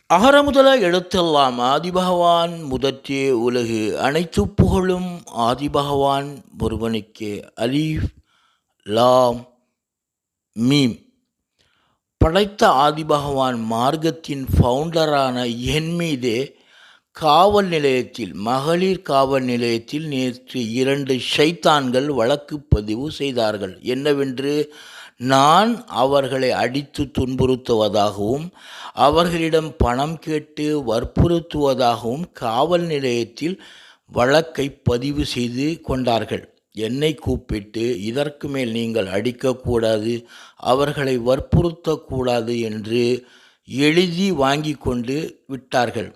அகர முதல எழுத்தெல்லாம் ஆதிபகவான் முதற்றே உலகு அனைத்து புகழும் ஆதிபகவான் ஒருவனுக்கே. அலிஃப் லாம் மீம். படைத்த ஆதிபகவான் மார்க்கத்தின் ஃபவுண்டரான என் மீதே காவல் நிலையத்தில், மகளிர் காவல் நிலையத்தில் நேற்று 2 ஷைத்தான்கள் வழக்கு பதிவு செய்தார்கள். என்னவென்று, நான் அவர்களை அடித்து துன்புறுத்துவதாகவும் அவர்களிடம் பணம் கேட்டு வற்புறுத்துவதாகவும் காவல் நிலையத்தில் வழக்கை பதிவு செய்து கொண்டார்கள். என்னை கூப்பிட்டு, இதற்கு மேல் நீங்கள் அடிக்கக்கூடாது, அவர்களை வற்புறுத்தக்கூடாது என்று எழுதி வாங்கி கொண்டு விட்டார்கள்.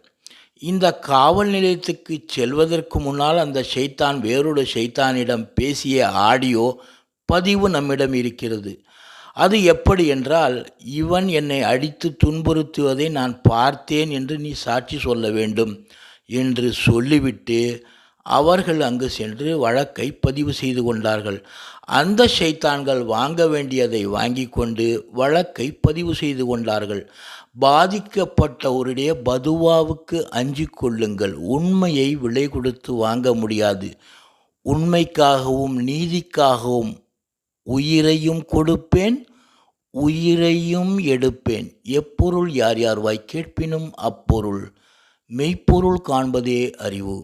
இந்த காவல் நிலையத்துக்கு செல்வதற்கு முன்னால் அந்த ஷைத்தான் வேறொரு ஷைத்தானிடம் பேசிய ஆடியோ பதிவு நம்மிடம் இருக்கிறது. அது எப்படி என்றால், இவன் என்னை அடித்து துன்புறுத்துவதை நான் பார்த்தேன் என்று நீ சாட்சி சொல்ல வேண்டும் என்று சொல்லிவிட்டு அவர்கள் அங்கு சென்று வழக்கை பதிவு செய்து கொண்டார்கள். அந்த ஷைத்தான்கள் வாங்க வேண்டியதை வாங்கி கொண்டு வழக்கை பதிவு செய்து கொண்டார்கள். பாதிக்கப்பட்டவருடைய பதுவாவுக்கு அஞ்சிக் கொள்ளுங்கள். உண்மையை விலை கொடுத்து வாங்க முடியாது. உண்மைக்காகவும் நீதிக்காகவும் உயிரையும் கொடுப்பேன், உயிரையும் எடுப்பேன். எப்பொருள் யார் யார் வாய் கேட்பினும் அப்பொருள். மெய்ப்பொருள் காண்பதே அறிவு.